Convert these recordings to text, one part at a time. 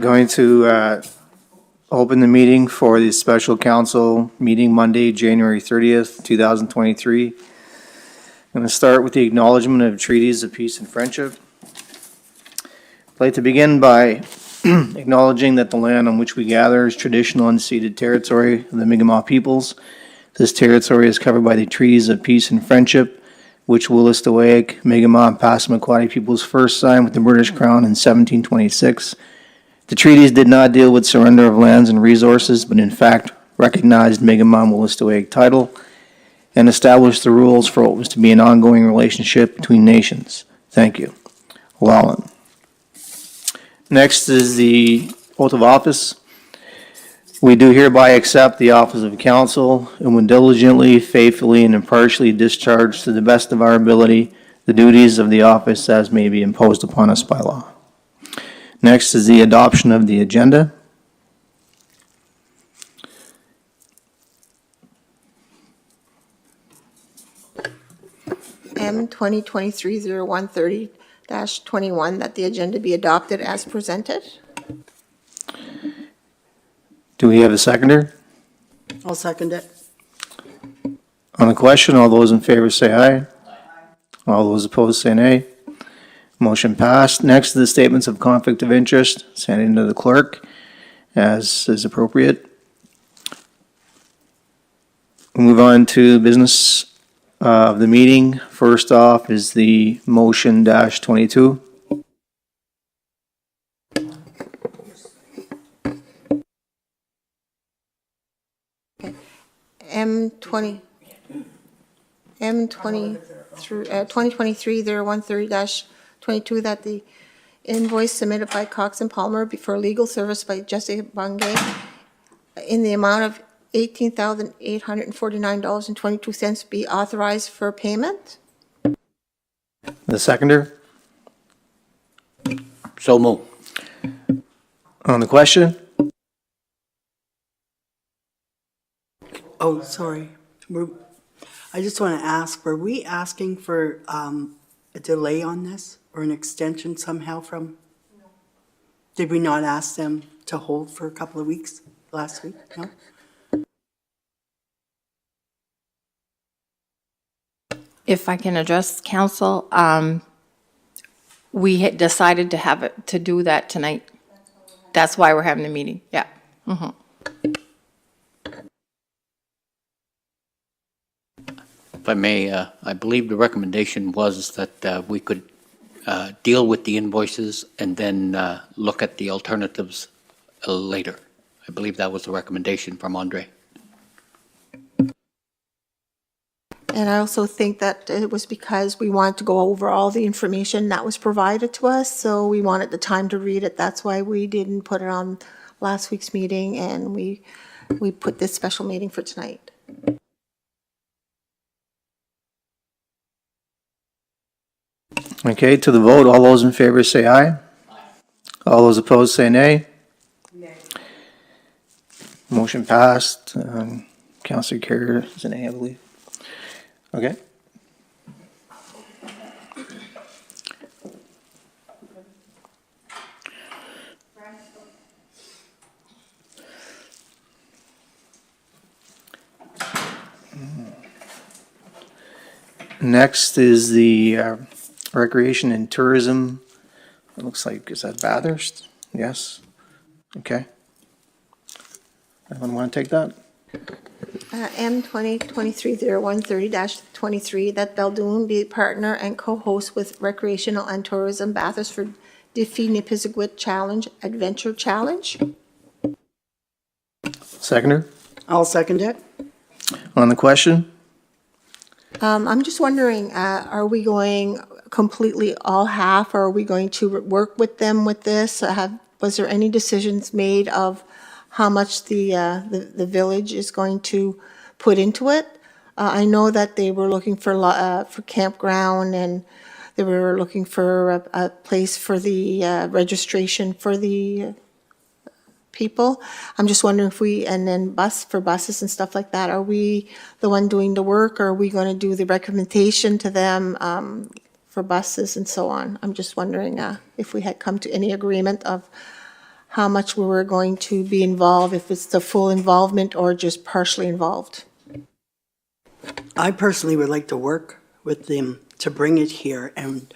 Going to open the meeting for the special council meeting Monday, January 30th, 2023. I'm going to start with the acknowledgement of treaties of peace and friendship. I'd like to begin by acknowledging that the land on which we gather is traditional unceded territory of the Mi'kmaq peoples. This territory is covered by the treaties of peace and friendship, which Wolastoqiyik, Mi'kmaq, and Passamaquoddy peoples first signed with the British Crown in 1726. The treaties did not deal with surrender of lands and resources, but in fact recognized Mi'kmaq and Wolastoqiyik title and established the rules for what was to be an ongoing relationship between nations. Thank you. Wallen. Next is the oath of office. We do hereby accept the office of council and will diligently, faithfully, and impartially discharge to the best of our ability the duties of the office as may be imposed upon us by law. Next is the adoption of the agenda. M 2023-0130-21, that the agenda be adopted as presented. Do we have a seconder? I'll second it. On the question, all those in favor say aye. All those opposed say nay. Motion passed. Next is the statements of conflict of interest sent into the clerk as is appropriate. We'll move on to business of the meeting. First off is the motion -22. M2023-0130-22, that the invoice submitted by Cox and Palmer for legal service by Jesse Bungay in the amount of $18,849.22 be authorized for payment. The seconder? So moved. On the question? Oh, sorry. I just want to ask, were we asking for a delay on this or an extension somehow from? No. Did we not ask them to hold for a couple of weeks last week? No? If I can address council, we had decided to have it, to do that tonight. That's why we're having the meeting, yeah. Mhm. If I may, I believe the recommendation was that we could deal with the invoices and then look at the alternatives later. I believe that was the recommendation from Andre. And I also think that it was because we wanted to go over all the information that was provided to us, so we wanted the time to read it. That's why we didn't put it on last week's meeting, and we put this special meeting for tonight. Okay, to the vote, all those in favor say aye. All those opposed say nay. Nay. Motion passed. Councillor Carrier is an A, I believe. Okay. Next is the Recreation and Tourism. It looks like, is that Bathurst? Yes. Okay. Anyone want to take that? M 2023-0130-23, that Baldoon be partner and co-host with Recreational and Tourism Bathurst for Diffie Nipisiguit Challenge Adventure Challenge. Seconder? I'll second it. On the question? I'm just wondering, are we going completely all half, or are we going to work with them with this? Was there any decisions made of how much the village is going to put into it? I know that they were looking for campground, and they were looking for a place for the registration for the people. I'm just wondering if and then buses and stuff like that, are we the one doing the work, or are we going to do the recommendation to them for buses and so on? I'm just wondering if we had come to any agreement of how much we were going to be involved, if it's the full involvement or just partially involved? I personally would like to work with them to bring it here and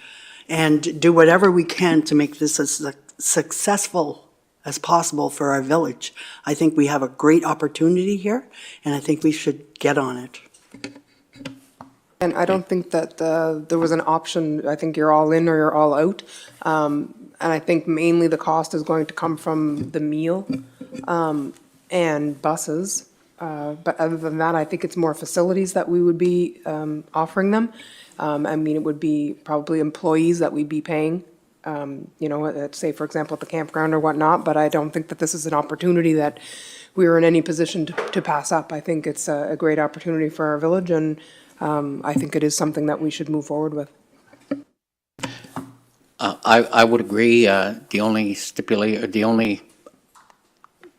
do whatever we can to make this as successful as possible for our village. I think we have a great opportunity here, and I think we should get on it. And I don't think that there was an option. I think you're all in or you're all out. And I think mainly the cost is going to come from the meal and buses. But other than that, I think it's more facilities that we would be offering them. I mean, it would be probably employees that we'd be paying, let's say, for example, at the campground or whatnot. But I don't think that this is an opportunity that we were in any position to pass up. I think it's a great opportunity for our village, and I think it is something that we should move forward with. I would agree. The only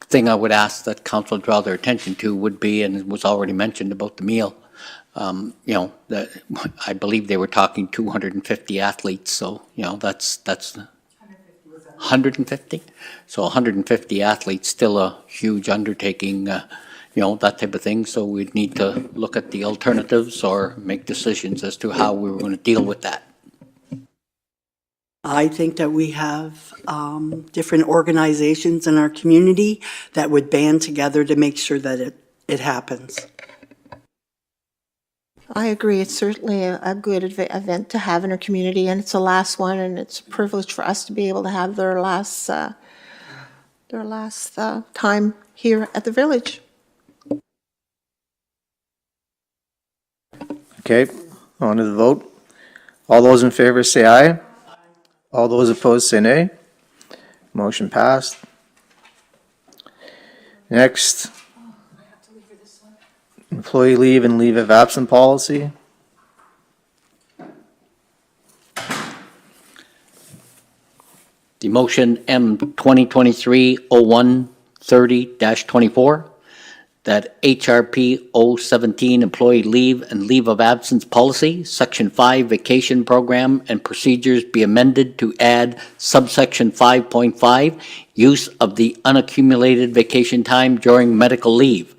thing I would ask that council draw their attention to would be, and it was already mentioned about the meal. That I believe they were talking 250 athletes, so, that's 150? So 150 athletes, still a huge undertaking, that type of thing. So we'd need to look at the alternatives or make decisions as to how we were going to deal with that. I think that we have different organizations in our community that would band together to make sure that it happens. I agree. It's certainly a good event to have in our community, and it's the last one, and it's a privilege for us to be able to have their last time here at the village. Okay, on to the vote. All those in favor say aye. All those opposed say nay. Motion passed. Next, employee leave and leave of absence policy. The motion M 2023-01-30-24, that HRP 017 employee leave and leave of absence policy, section 5 vacation program and procedures be amended to add subsection 5.5, use of the unaccumulated vacation time during medical leave.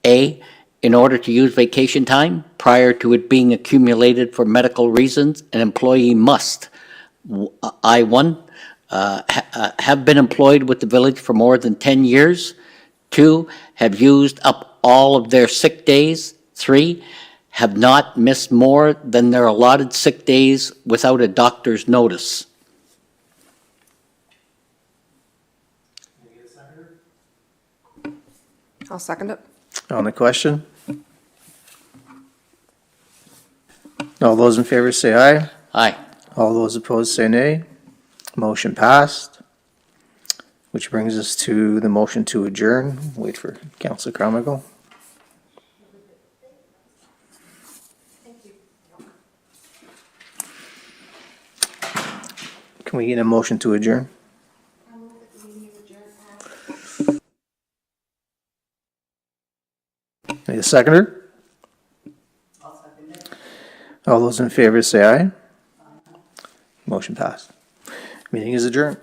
A, in order to use vacation time prior to it being accumulated for medical reasons, an employee must, I-1, have been employed with the village for more than 10 years. 2, have used up all of their sick days. 3, have not missed more than their allotted sick days without a doctor's notice. I'll second it. On the question? All those in favor say aye. Aye. All those opposed say nay. Motion passed. Which brings us to the motion to adjourn. Wait for Councilor Carmichael. Can we get a motion to adjourn? Need a seconder? I'll second it. All those in favor say aye. Motion passed. Meeting is adjourned.